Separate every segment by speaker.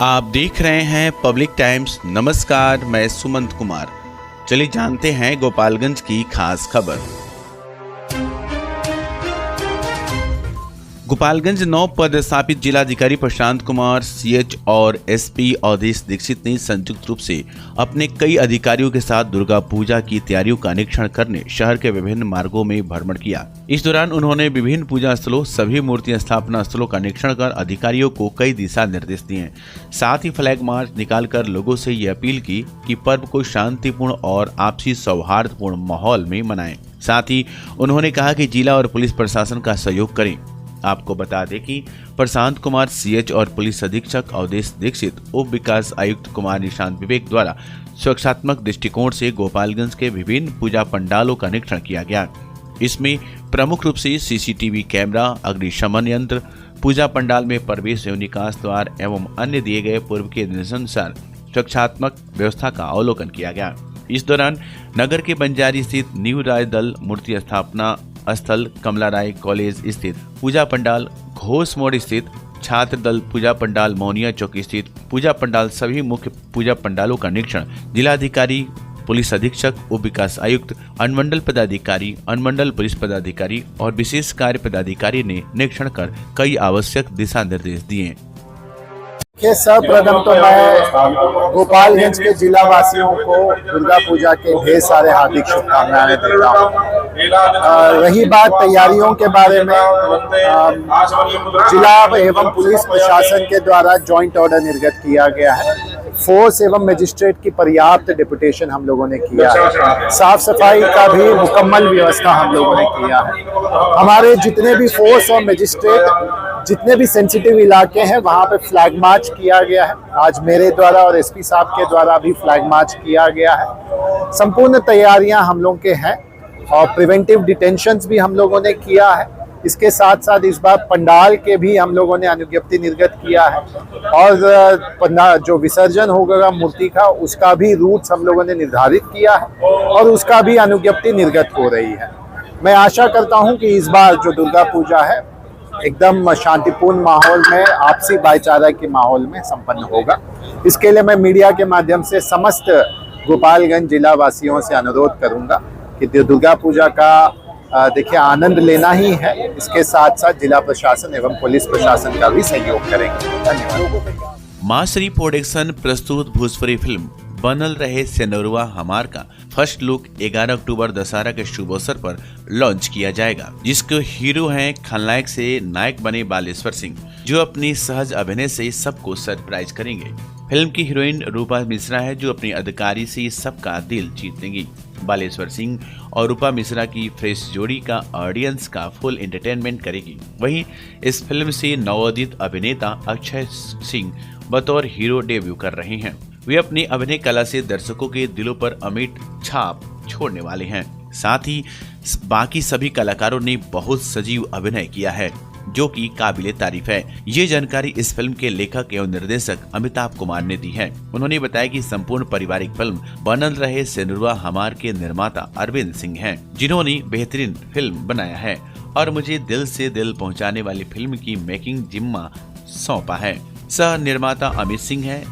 Speaker 1: आप देख रहे हैं पब्लिक टाइम्स। नमस्कार, मैं सुमंत कुमार। चलिए जानते हैं गोपालगंज की खास खबर। गोपालगंज नौ पदस्थापित जिलाधिकारी प्रशांत कुमार सीएच और एसपी अवधेश दीक्षित ने संयुक्त रूप से अपने कई अधिकारियों के साथ दुर्गा पूजा की तैयारियों का निरीक्षण करने शहर के विभिन्न मार्गों में भ्रमण किया। इस दौरान उन्होंने विभिन्न पूजा स्थलों, सभी मूर्ति स्थापना स्थलों का निरीक्षण कर अधिकारियों को कई दिशा निर्देश दिए। साथ ही फ्लैग मार्च निकालकर लोगों से ये अपील की कि पर्व को शांतिपूर्ण और आपसी सौहार्दपूर्ण माहौल में मनाएं। साथ ही उन्होंने कहा कि जिला और पुलिस प्रशासन का सहयोग करें। आपको बता दें कि प्रशांत कुमार सीएच और पुलिस अधीक्षक अवधेश दीक्षित, उप विकास आयुक्त कुमार निशांत विवेक द्वारा सुरक्षात्मक दृष्टिकोण से गोपालगंज के विभिन्न पूजा पंडालों का निरीक्षण किया गया। इसमें प्रमुख रूप से सीसीटीवी कैमरा, अग्निशमन यंत्र, पूजा पंडाल में प्रवेश एवं निकास द्वार एवं अन्य दिए गए पूर्व के निर्देशानुसार सुरक्षात्मक व्यवस्था का अवलोकन किया गया। इस दौरान नगर के बंजारी स्थित न्यू राय दल मूर्ति स्थापना स्थल, कमला राय कॉलेज स्थित पूजा पंडाल, घोष मोड़ स्थित छात्र दल पूजा पंडाल, मोनिया चौक स्थित पूजा पंडाल, सभी मुख्य पूजा पंडालों का निरीक्षण जिलाधिकारी, पुलिस अधीक्षक, उप विकास आयुक्त, अनुमंडल पदाधिकारी, अनुमंडल पुलिस पदाधिकारी और विशेष कार्य पदाधिकारी ने निरीक्षण कर कई आवश्यक दिशा निर्देश दिए।
Speaker 2: सर्वप्रथम तो मैं गोपालगंज के जिला वासियों को दुर्गा पूजा के ढेर सारे हार्दिक शुभकामनाएं देता हूँ। रही बात तैयारियों के बारे में, जिला एवं पुलिस प्रशासन के द्वारा जॉइंट ऑर्डर निर्गत किया गया है। फोर्स एवं मजिस्ट्रेट की पर्याप्त डिप्यूटेशन हम लोगों ने किया है। साफ सफाई का भी मुकम्मल व्यवस्था हम लोगों ने किया है। हमारे जितने भी फोर्स और मजिस्ट्रेट जितने भी सेंसिटिव इलाके हैं वहाँ पे फ्लैग मार्च किया गया है। आज मेरे द्वारा और एसपी साहब के द्वारा भी फ्लैग मार्च किया गया है। संपूर्ण तैयारियां हम लोगों के हैं और प्रिवेंटिव डिटेंशंस भी हम लोगों ने किया है। इसके साथ साथ इस बार पंडाल के भी हम लोगों ने अनुज्ञप्ति निर्गत किया है और जो विसर्जन होगा मूर्ति का, उसका भी रूट्स हम लोगों ने निर्धारित किया है और उसका भी अनुज्ञप्ति निर्गत हो रही है। मैं आशा करता हूँ कि इस बार जो दुर्गा पूजा है एकदम शांतिपूर्ण माहौल में, आपसी भाईचारा के माहौल में संपन्न होगा। इसके लिए मैं मीडिया के माध्यम से समस्त गोपालगंज जिला वासियों से अनुरोध करूंगा कि दुर्गा पूजा का देखिए आनंद लेना ही है। इसके साथ साथ जिला प्रशासन एवं पुलिस प्रशासन का भी सहयोग करेंगे। धन्यवाद।
Speaker 1: मां श्री प्रोडक्शन प्रस्तुत भोजपुरी फिल्म बनल रहे सेनुरवा हमार का फर्स्ट लुक 11 अक्टूबर दशहरा के शुभ अवसर पर लॉन्च किया जाएगा, जिसके हीरो हैं खलनायक से नायक बने बालेश्वर सिंह, जो अपनी सहज अभिनय से सबको सरप्राइज करेंगे। फिल्म की हीरोइन रूपा मिश्रा है, जो अपनी अदाकारी से सबका दिल जीत लेंगी। बालेश्वर सिंह और रूपा मिश्रा की फ्रेश जोड़ी का ऑडियंस का फुल एंटरटेनमेंट करेगी। वहीं इस फिल्म से नवोदित अभिनेता अक्षय सिंह बतौर हीरो डेब्यू कर रहे हैं। वे अपनी अभिनय कला से दर्शकों के दिलों पर अमिट छाप छोड़ने वाले हैं। साथ ही बाकी सभी कलाकारों ने बहुत सजीव अभिनय किया है, जो कि काबिले तारीफ है। ये जानकारी इस फिल्म के लेखक एवं निर्देशक अमिताभ कुमार ने दी है। उन्होंने बताया कि संपूर्ण पारिवारिक फिल्म बनल रहे सेनुरवा हमार के निर्माता अरविंद सिंह हैं, जिन्होंने बेहतरीन फिल्म बनाया है और मुझे दिल से दिल पहुंचाने वाली फिल्म की मेकिंग जिम्मा सौंपा है। सह निर्माता अमित सिंह है,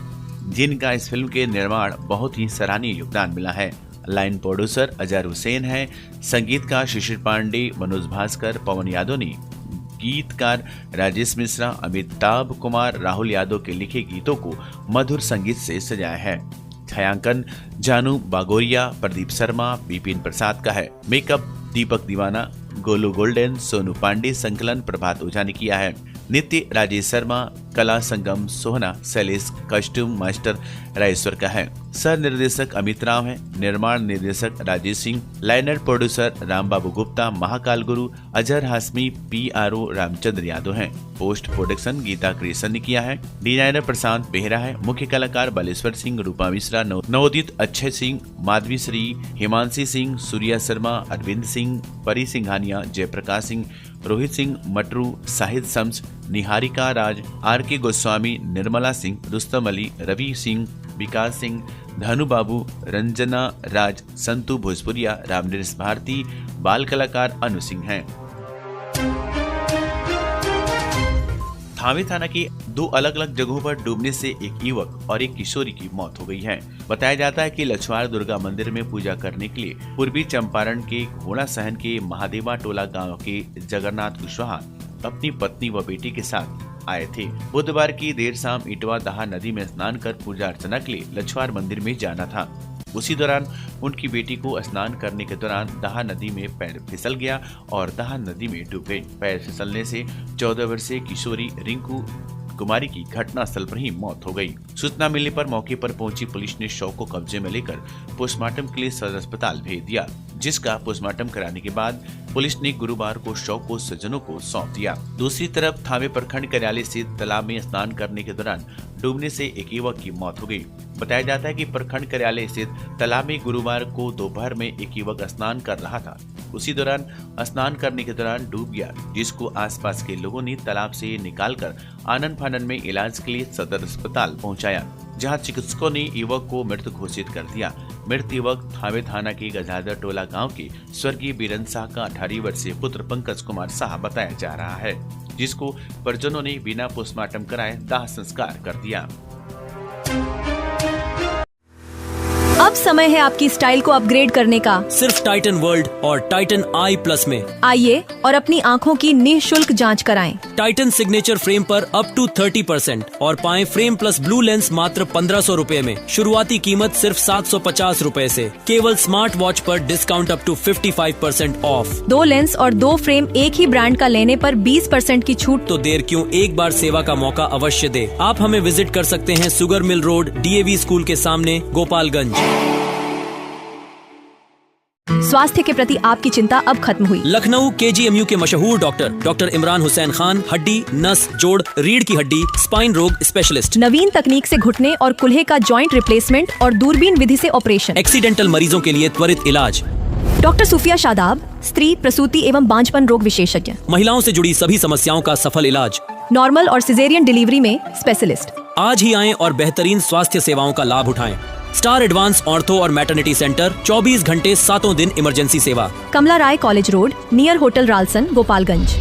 Speaker 1: जिनका इस फिल्म के निर्माण बहुत ही सराहनीय योगदान मिला है। लाइन प्रोड्यूसर अजहर हुसैन है, संगीतकार शिशिर पांडे, मनोज भास्कर, पवन यादव ने गीतकार राजेश मिश्रा, अमिताभ कुमार, राहुल यादव के लिखे गीतों को मधुर संगीत से सजाया है। छायांकन जानू बागोरिया, प्रदीप शर्मा, विपिन प्रसाद का है। मेकअप दीपक दीवाना, गोलू गोल्डन, सोनू पांडे, संकलन प्रभात ओझा ने किया है। नित्य राजेश शर्मा, कला संगम सोहना, शैलेश कस्ट्यूम मास्टर रायेश्वर का है। सह निर्देशक अमित राव है, निर्माण निर्देशक राजेश सिंह, लाइनर प्रोड्यूसर राम बाबू गुप्ता, महाकाल गुरु अजहर हाशमी, PRO रामचंद्र यादव हैं। पोस्ट प्रोडक्शन गीता क्रिएशन ने किया है। डिजाइनर प्रशांत बेहरा है। मुख्य कलाकार बालेश्वर सिंह, रूपा मिश्रा, नवोदित अक्षय सिंह, माधवी श्री, हिमांशी सिंह, सूर्या शर्मा, अरविंद सिंह, परी सिंघानिया, जयप्रकाश सिंह, रोहित सिंह मटरू, साहिद शम्स, निहारिका राज, RK गोस्वामी, निर्मला सिंह, रुस्तम अली, रवि सिंह, विकास सिंह, धनु बाबू, रंजना राज, संतु भोजपुरिया, रामनरेश भारती, बाल कलाकार अनु सिंह हैं। थावे थाना की 2 अलग-अलग जगहों पर डूबने से एक युवक और एक किशोरी की मौत हो गई है। बताया जाता है कि लछवार दुर्गा मंदिर में पूजा करने के लिए पूर्वी चंपारण के घोड़ा सहन के महादेवा टोला गांव के जगन्नाथ कुशवाहा अपनी पत्नी व बेटी के साथ आए थे। बुधवार की देर शाम इटवा दहा नदी में स्नान कर पूजा अर्चना के लिए लछवार मंदिर में जाना था। उसी दौरान उनकी बेटी को स्नान करने के दौरान दहा नदी में पैर फिसल गया और दहा नदी में डूब गई। पैर फिसलने से 14 वर्षीय किशोरी रिंकू कुमारी की घटनास्थल पर ही मौत हो गई। सूचना मिलने पर मौके पर पहुंची पुलिस ने शव को कब्जे में लेकर पोस्टमार्टम के लिए सदर अस्पताल भेज दिया, जिसका पोस्टमार्टम कराने के बाद पुलिस ने गुरुवार को शव को स्वजनों को सौंप दिया। दूसरी तरफ थावे प्रखंड कार्यालय स्थित तालाब में स्नान करने के दौरान डूबने से एक युवक की मौत हो गई। बताया जाता है कि प्रखंड कार्यालय स्थित तालाब में गुरुवार को दोपहर में एक युवक स्नान कर रहा था। उसी दौरान स्नान करने के दौरान डूब गया, जिसको आसपास के लोगों ने तालाब से निकालकर आनन फानन में इलाज के लिए सदर अस्पताल पहुंचाया, जहां चिकित्सकों ने युवक को मृत घोषित कर दिया। मृत युवक थावे थाना के गजादर टोला गांव के स्वर्गीय बीरन शाह का 18 वर्षीय पुत्र पंकज कुमार शाह बताया जा रहा है, जिसको परिजनों ने बिना पोस्टमार्टम कराए दाह संस्कार कर दिया।
Speaker 3: अब समय है आपकी स्टाइल को अपग्रेड करने का,
Speaker 4: सिर्फ टाइटन वर्ल्ड और टाइटन आई प्लस में।
Speaker 3: आइए और अपनी आँखों की निःशुल्क जांच कराएं।
Speaker 4: टाइटन सिग्नेचर फ्रेम पर अप टू 30% और पाएं फ्रेम प्लस ब्लू लेंस मात्र 1500 रूपए में। शुरुआती कीमत सिर्फ 750 रूपए से। केवल स्मार्ट वॉच पर discount up to 55% off.
Speaker 3: 2 lens और 2 फ्रेम एक ही ब्रांड का लेने पर 20% की छूट।
Speaker 4: तो देर क्यों, एक बार सेवा का मौका अवश्य दे। आप हमें विजिट कर सकते हैं sugar mill road, DAV school के सामने, गोपालगंज।
Speaker 3: स्वास्थ्य के प्रति आपकी चिंता अब खत्म हुई।
Speaker 4: लखनऊ KGMU के मशहूर डॉक्टर इमरान हुसैन खान, हड्डी, नस, जोड़, रीढ़ की हड्डी, स्पाइन रोग स्पेशलिस्ट।
Speaker 3: नवीन तकनीक से घुटने और कुल्हे का जॉइंट रिप्लेसमेंट और दूरबीन विधि से ऑपरेशन।
Speaker 4: एक्सीडेंटल मरीजों के लिए त्वरित इलाज।
Speaker 3: डॉक्टर सूफिया शादाब, स्त्री प्रसूति एवं बांझपन रोग विशेषज्ञ।
Speaker 4: महिलाओं से जुड़ी सभी समस्याओं का सफल इलाज।
Speaker 3: नॉर्मल और सिजेरियन डिलीवरी में स्पेशलिस्ट।
Speaker 4: आज ही आएं और बेहतरीन स्वास्थ्य सेवाओं का लाभ उठाएं। स्टार एडवांस ऑर्थो और मैटरनिटी सेंटर, 24 घंटे 7 दिन इमरजेंसी सेवा।
Speaker 3: कमला राय college road, near hotel Ralson, Gopalganj.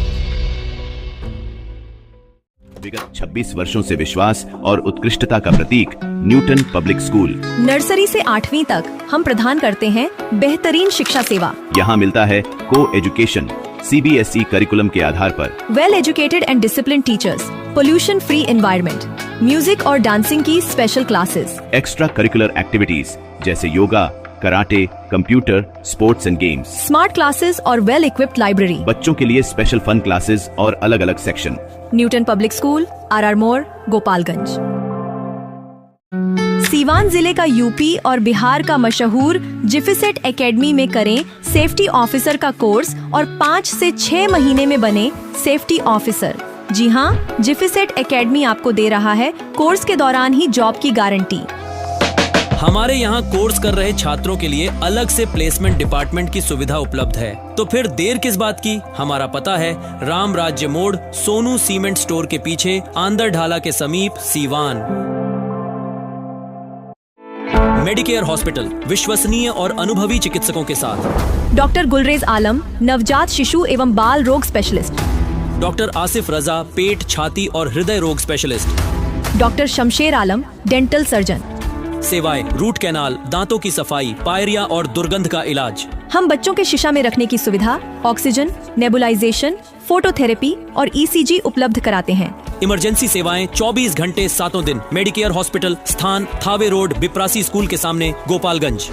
Speaker 5: विगत 26 वर्षों से विश्वास और उत्कृष्टता का प्रतीक न्यूटन पब्लिक स्कूल।
Speaker 3: नर्सरी से 8वीं तक हम प्रदान करते हैं बेहतरीन शिक्षा सेवा।
Speaker 5: यहाँ मिलता है को एजुकेशन CBSE करिकुलम के आधार पर।
Speaker 3: Well educated and discipline teachers, pollution free environment, music और डांसिंग की special classes,
Speaker 5: extra curricular activities जैसे yoga, karate, computer, sports and games,
Speaker 3: smart classes और वेल इक्विप्ड लाइब्रेरी।
Speaker 5: बच्चों के लिए स्पेशल फन क्लासेस और अलग अलग section.
Speaker 3: Newton public school, RR मोड़, गोपालगंज। सीवान जिले का यूपी और बिहार का मशहूर जिफिसेट एकेडमी में करें सेफ्टी ऑफिसर का कोर्स और 5 से 6 महीने में बने सेफ्टी ऑफिसर। जी हाँ, जिफिसेट एकेडमी आपको दे रहा है कोर्स के दौरान ही जॉब की गारंटी।
Speaker 4: हमारे यहाँ कोर्स कर रहे छात्रों के लिए अलग से प्लेसमेंट डिपार्टमेंट की सुविधा उपलब्ध है। तो फिर देर किस बात की। हमारा पता है राम राज्य मोड़, सोनू सीमेंट स्टोर के पीछे, आंदर ढाला के समीप, सीवान। मेडिकेयर हॉस्पिटल, विश्वसनीय और अनुभवी चिकित्सकों के साथ।
Speaker 3: डॉक्टर गुलरेज आलम, नवजात शिशु एवं बाल रोग स्पेशलिस्ट।
Speaker 4: डॉक्टर आसिफ रजा, पेट, छाती और हृदय रोग स्पेशलिस्ट।
Speaker 3: डॉक्टर शमशेर आलम, डेंटल सर्जन।
Speaker 4: सेवाएं रूट कैनाल, दांतों की सफाई, पायरिया और दुर्गंध का इलाज।
Speaker 3: हम बच्चों के शीशा में रखने की सुविधा, ऑक्सीजन, नेबुलाइजेशन, फोटोथेरेपी और ECG उपलब्ध कराते हैं।
Speaker 4: इमरजेंसी सेवाएं 24 घंटे 7 दिन। मेडिकेयर हॉस्पिटल, स्थान थावे रोड, बिप्रासी स्कूल के सामने, गोपालगंज।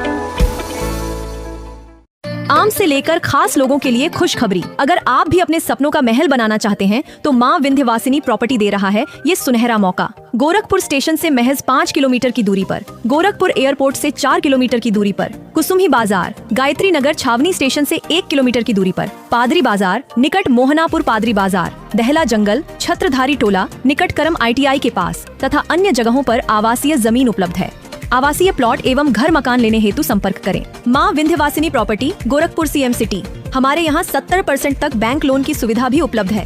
Speaker 3: आम से लेकर खास लोगों के लिए खुशखबरी। अगर आप भी अपने सपनों का महल बनाना चाहते हैं तो माँ विंध्यवासिनी प्रॉपर्टी दे रहा है ये सुनहरा मौका। गोरखपुर स्टेशन से महज 5 किलोमीटर की दूरी पर, गोरखपुर एयरपोर्ट से 4 किलोमीटर की दूरी पर, कुसुम्ही बाजार, गायत्री नगर छावनी स्टेशन से 1 किलोमीटर की दूरी पर, पादरी बाजार निकट मोहनापुर पादरी बाजार, दहला जंगल, छत्रधारी टोला निकट करम ITI के पास तथा अन्य जगहों पर आवासीय जमीन उपलब्ध है। आवासीय प्लॉट एवं घर मकान लेने हेतु संपर्क करें। माँ Vindhyavasini property, Gorakhpur CM city. हमारे यहाँ 70% तक बैंक लोन की सुविधा भी उपलब्ध है।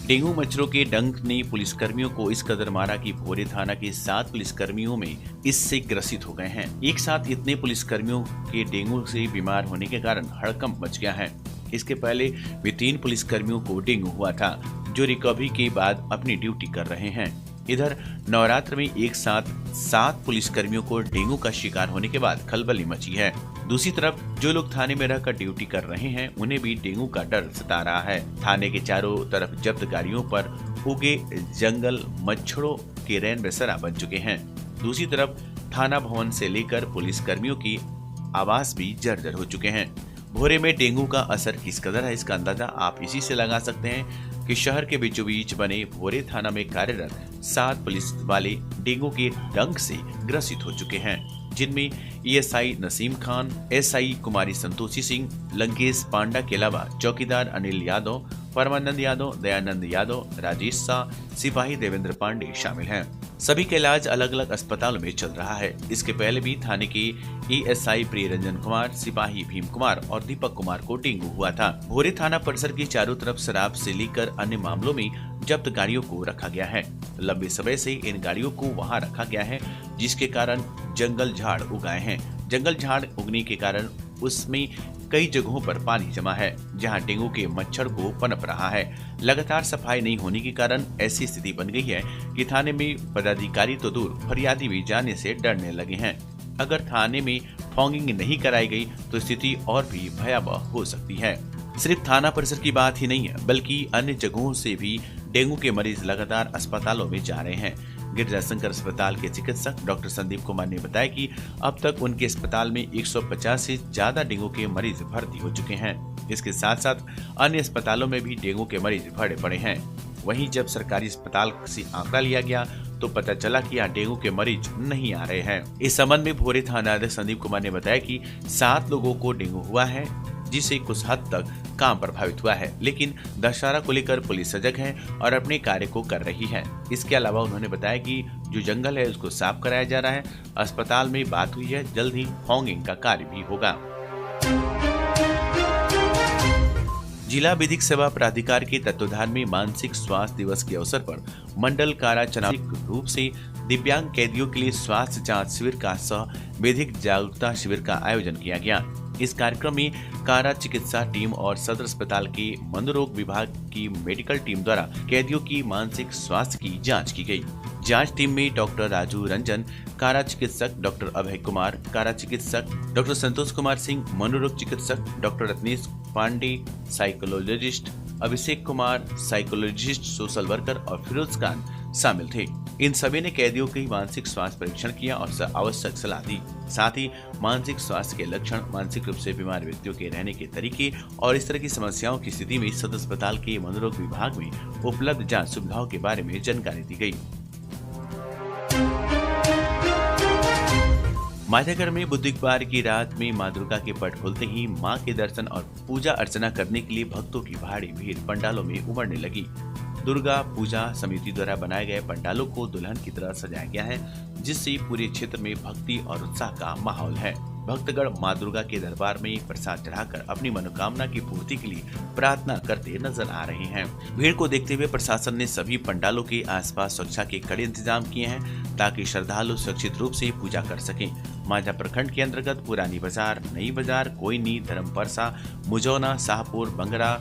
Speaker 1: डेंगू मच्छरों के डंक ने पुलिसकर्मियों को इस कदर मारा कि भोरे थाना के 7 पुलिसकर्मियों में इससे ग्रसित हो गए हैं। एक साथ इतने पुलिसकर्मियों के डेंगू से बीमार होने के कारण हड़कंप मच गया है। इसके पहले भी 3 पुलिसकर्मियों को डेंगू हुआ था। जो रिकवरी के बाद अपनी ड्यूटी कर रहे हैं। इधर नवरात्र में एक साथ 7 पुलिसकर्मियों को डेंगू का शिकार होने के बाद खलबली मची है। दूसरी तरफ जो लोग थाने में रहकर ड्यूटी कर रहे हैं उन्हें भी डेंगू का डर सता रहा है। थाने के चारों तरफ जब्त गाड़ियों पर उगे जंगल मच्छरों के रैन बसेरा बन चुके हैं। दूसरी तरफ थाना भवन से लेकर पुलिसकर्मियों की आवास भी जर्जर हो चुके हैं। भोरे में डेंगू का असर किस कदर है, इसका अंदाजा आप इसी से लगा सकते हैं कि शहर के बीचों बीच बने भोरे थाना में कार्यरत 7 पुलिस वाले डेंगू के डंक से ग्रसित हो चुके हैं, जिनमें ESI नसीम खान, SI कुमारी संतोषी सिंह, लंकेश पांडा के अलावा चौकीदार अनिल यादव, परमानंद यादव, दयानंद यादव, राजेश शाह, सिपाही देवेंद्र पांडे शामिल हैं। सभी का इलाज अलग अलग अस्पतालों में चल रहा है। इसके पहले भी थाने के ESI प्रिय रंजन कुमार, सिपाही भीम कुमार और दीपक कुमार को डेंगू हुआ था। भोरे थाना परिसर के चारों तरफ शराब से लेकर अन्य मामलों में जब्त गाड़ियों को रखा गया है। लंबे समय से इन गाड़ियों को वहां रखा गया है, जिसके कारण जंगल झाड़ उगाए हैं। जंगल झाड़ उगने के कारण उसमें कई जगहों पर पानी जमा है, जहां डेंगू के मच्छर को पनप रहा है। लगातार सफाई नहीं होने के कारण ऐसी स्थिति बन गई है कि थाने में पदाधिकारी तो दूर, फरियादी भी जाने से डरने लगे हैं। अगर थाने में फॉगिंग नहीं कराई गई तो स्थिति और भी भयावह हो सकती है। सिर्फ थाना परिसर की बात ही नहीं है, बल्कि अन्य जगहों से भी डेंगू के मरीज लगातार अस्पतालों में जा रहे हैं। गिरिजाशंकर अस्पताल के चिकित्सक डॉक्टर संदीप कुमार ने बताया कि अब तक उनके अस्पताल में 150 से ज्यादा डेंगू के मरीज भर्ती हो चुके हैं। इसके साथ साथ अन्य अस्पतालों में भी डेंगू के मरीज भरे पड़े हैं। वहीं जब सरकारी अस्पताल से आंकड़ा लिया गया तो पता चला कि यहाँ डेंगू के मरीज नहीं आ रहे हैं। इस संबंध में भोरे थानाध्यक्ष संदीप कुमार ने बताया कि 7 लोगों को डेंगू हुआ है, जिससे कुछ हद तक काम प्रभावित हुआ है, लेकिन दशहरा को लेकर पुलिस सजग है और अपने कार्य को कर रही है। इसके अलावा उन्होंने बताया कि जो जंगल है उसको साफ कराया जा रहा है। अस्पताल में बात हुई है, जल्द ही फॉगिंग का कार्य भी होगा। जिला विधिक सेवा प्राधिकार के तत्वाधान में मानसिक स्वास्थ्य दिवस के अवसर पर मंडल कारा चनाव रूप से दिव्यांग कैदियों के लिए स्वास्थ्य जांच शिविर का सह विधिक जागरूकता शिविर का आयोजन किया गया। इस कार्यक्रम में कारा चिकित्सा टीम और सदर अस्पताल के मनोरोग विभाग की मेडिकल टीम द्वारा कैदियों की मानसिक स्वास्थ्य की जांच की गई। जांच टीम में डॉक्टर राजू रंजन, कारा चिकित्सक डॉक्टर अभय कुमार, कारा चिकित्सक डॉक्टर संतोष कुमार सिंह, मनोरोग चिकित्सक doctor Ratnesh Pandey, psychologist Abhishek Kumar, psychologist social worker और फिरोज खान शामिल थे। इन सभी ने कैदियों के मानसिक स्वास्थ्य परीक्षण किया और आवश्यक सलाह दी। साथ ही मानसिक स्वास्थ्य के लक्षण, मानसिक रूप से बीमार व्यक्तियों के रहने के तरीके और इस तरह की समस्याओं की स्थिति में सदर अस्पताल के मनोरोग विभाग में उपलब्ध जांच सुविधाओं के बारे में जानकारी दी गई। माधवगढ़ में बुधवार की रात में मां दुर्गा के पट खुलते ही मां के दर्शन और पूजा अर्चना करने के लिए भक्तों की भारी भीड़ पंडालों में उमड़ने लगी। दुर्गा पूजा समिति द्वारा बनाए गए पंडालों को दुल्हन की तरह सजाया गया है, जिससे पूरे क्षेत्र में भक्ति और उत्साह का माहौल है। भक्तगण मां दुर्गा के दरबार में प्रसाद चढ़ाकर अपनी मनोकामना की पूर्ति के लिए प्रार्थना करते नजर आ रहे हैं। भीड़ को देखते हुए प्रशासन ने सभी पंडालों के आसपास सुरक्षा के कड़े इंतजाम किए हैं, ताकि श्रद्धालु सुरक्षित रूप से पूजा कर सकें। मांझा प्रखंड के अंतर्गत पुरानी बाजार, नई बाजार, कोयनी, धर्मपरसा, मुजौना, शाहपुर, बंगरा,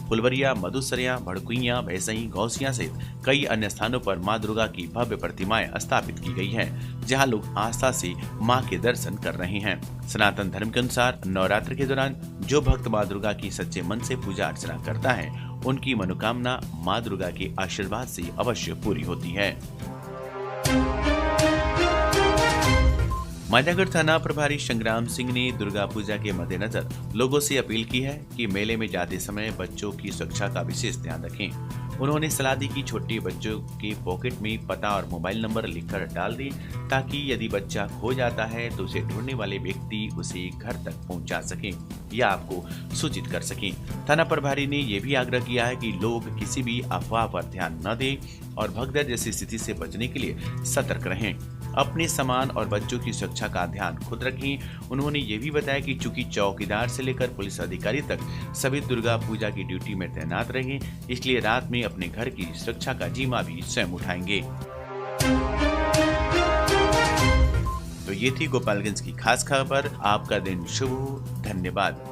Speaker 1: फुलवरिया, मधुसरिया, भड़कुइया, भैसई, गौसिया सहित कई अन्य स्थानों पर मां दुर्गा की भव्य प्रतिमाएं स्थापित की गई हैं, जहां लोग आस्था से मां के दर्शन कर रहे हैं। सनातन धर्म के अनुसार नवरात्र के दौरान जो भक्त मां दुर्गा की सच्चे मन से पूजा अर्चना करता है, उनकी मनोकामना मां दुर्गा के आशीर्वाद से अवश्य पूरी होती है। माधवगढ़ थाना प्रभारी संग्राम सिंह ने दुर्गा पूजा के मद्देनजर लोगों से अपील की है कि मेले में जाते समय बच्चों की सुरक्षा का विशेष ध्यान रखें। उन्होंने सलाह दी कि छोटे बच्चों के पॉकेट में पता और मोबाइल नंबर लिखकर डाल दें, ताकि यदि बच्चा खो जाता है तो उसे ढूंढने वाले व्यक्ति उसे घर तक पहुंचा सकें या आपको सूचित कर सकें। थाना प्रभारी ने यह भी आग्रह किया है कि लोग किसी भी अफवाह पर ध्यान न दें और भगदड़ जैसी स्थिति से बचने के लिए सतर्क रहें। अपने सामान और बच्चों की सुरक्षा का ध्यान खुद रखें। उन्होंने ये भी बताया कि चूंकि चौकीदार से लेकर पुलिस अधिकारी तक सभी दुर्गा पूजा की ड्यूटी में तैनात रहेंगे, इसलिए रात में अपने घर की सुरक्षा का जिम्मा भी स्वयं उठाएंगे। तो ये थी गोपालगंज की खास खबर। आपका दिन शुभ हो। धन्यवाद।